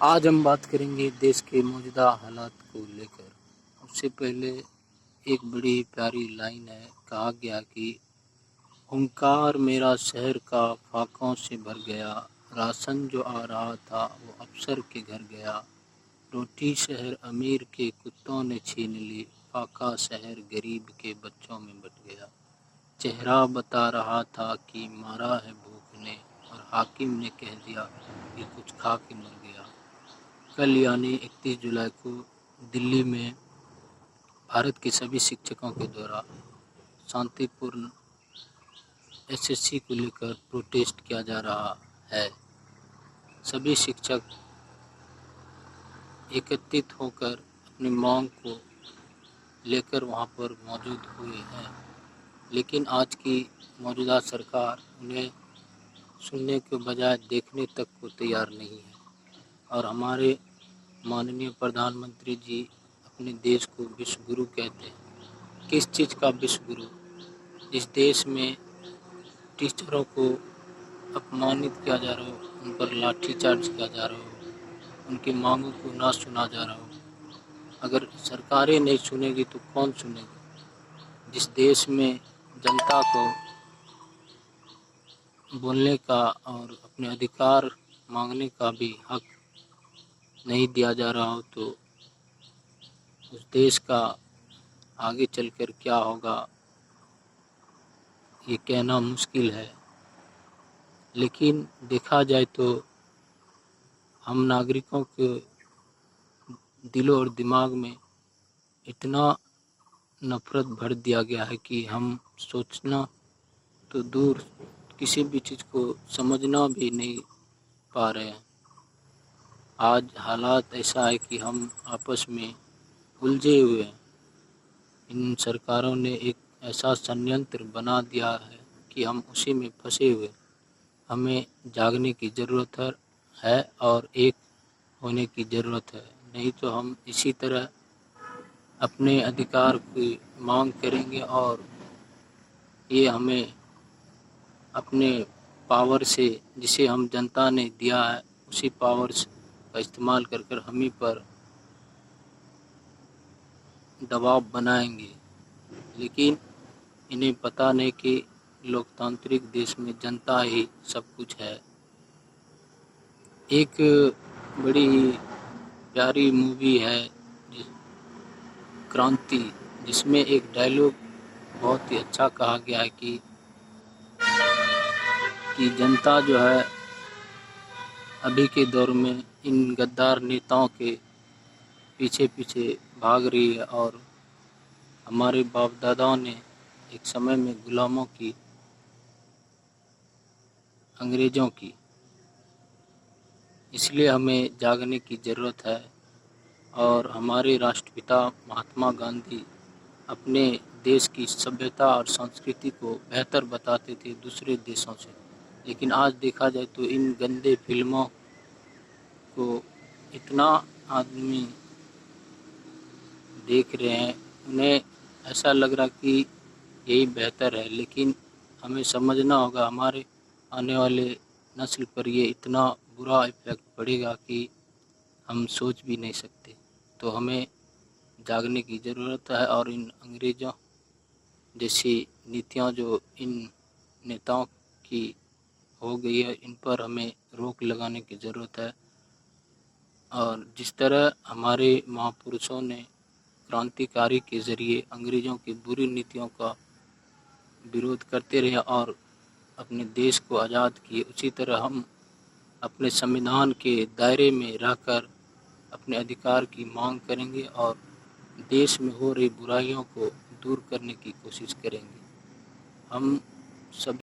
آج ہم بات کریں گے دیش کے موجودہ حالات کو لے کر۔ اس سے پہلے ایک بڑی پیاری لائن ہے، کہا گیا کہ ہنکار میرا شہر کا فاقوں سے بھر گیا، راشن جو آ رہا تھا وہ افسر کے گھر گیا، روٹی شہر امیر کے کتوں نے چھین لی، فاقہ شہر غریب کے بچوں میں بٹ گیا، چہرہ بتا رہا تھا کہ مارا ہے بھوک نے، اور حاکم نے کہہ دیا کہ کچھ کھا کے مر گیا۔ کل یعنی 31 جولائی کو دلی میں بھارت کے سبھی شکشکوں کے دوارا شانتی پورن SSC کو لے کر پروٹیسٹ کیا جا رہا ہے۔ سبھی شکشک ایکترت ہو کر اپنی مانگ کو لے کر وہاں پر موجود ہوئے ہیں، لیکن آج کی موجودہ سرکار انہیں سننے کے بجائے دیکھنے تک کو تیار نہیں ہے، اور ہمارے ماننیہ پردھان منتری جی اپنے دیش کو وشو گرو کہتے ہیں۔ کس چیز کا وشو گرو؟ جس دیش میں ٹیچروں کو اپمانت کیا جا رہا ہو، ان پر لاٹھی چارج کیا جا رہا ہو، ان کی مانگوں کو نہ سنا جا رہا ہو، اگر سرکاریں نہیں سنے گی تو کون سنے گی؟ جس دیش میں جنتا کو بولنے کا اور اپنے ادھیکار مانگنے کا بھی حق نہیں دیا جا رہا ہو، تو اس دیش کا آگے چل کر کیا ہوگا یہ کہنا مشکل ہے۔ لیکن دیکھا جائے تو ہم ناگرکوں کے دلوں اور دماغ میں اتنا نفرت بھر دیا گیا ہے کہ ہم سوچنا تو دور، کسی بھی چیز کو سمجھنا بھی نہیں پا رہے ہیں۔ آج حالات ایسا ہے کہ ہم آپس میں الجھے ہوئے ہیں۔ ان سرکاروں نے ایک ایسا ષڈینتر بنا دیا ہے کہ ہم اسی میں پھنسے ہوئے۔ ہمیں جاگنے کی ضرورت ہے اور ایک ہونے کی ضرورت ہے، نہیں تو ہم اسی طرح اپنے ادھیکار کی مانگ کریں گے، اور یہ ہمیں اپنے پاور سے، جسے ہم جنتا نے دیا ہے، اسی پاور کا استعمال کر کر ہم ہی پر دباؤ بنائیں گے۔ لیکن انہیں پتہ نہیں کہ لوکتانترک دیش میں جنتا ہی سب کچھ ہے۔ ایک بڑی پیاری مووی ہے کرانتی، جس میں ایک ڈائلاگ بہت ہی اچھا کہا گیا ہے کہ جنتا جو ہے ابھی کے دور میں ان غدار نیتاؤں کے پیچھے پیچھے بھاگ رہی ہے، اور ہمارے باپ داداؤں نے ایک سمے میں غلاموں کی، انگریزوں کی، اس لیے ہمیں جاگنے کی ضرورت ہے۔ اور ہمارے راشٹر پتا مہاتما گاندھی اپنے دیش کی سبھیتا اور سنسکرتی کو بہتر بتاتے تھے دوسرے دیشوں سے، لیکن آج دیکھا جائے تو ان گندے فلموں کو اتنا آدمی دیکھ رہے ہیں، انہیں ایسا لگ رہا کہ یہی بہتر ہے، لیکن ہمیں سمجھنا ہوگا ہمارے آنے والے نسل پر یہ اتنا برا ایفیکٹ پڑے گا کہ ہم سوچ بھی نہیں سکتے۔ تو ہمیں جاگنے کی ضرورت ہے، اور ان انگریزوں جیسی نیتیاں جو ان نیتاؤں کی ہو گئی ہے، ان پر ہمیں روک لگانے کی ضرورت ہے۔ اور جس طرح ہمارے مہاپروشوں نے کرانتی کاری کے ذریعے انگریزوں کی بری نیتیوں کا وروଧ کرتے رہے اور اپنے دیش کو آزاد کیے، اسی طرح ہم اپنے سمویدھان کے دائرے میں رہ کر اپنے ادھیکار کی مانگ کریں گے، اور دیش میں ہو رہی برائیوں کو دور کرنے کی کوشش کریں گے۔ ہم سب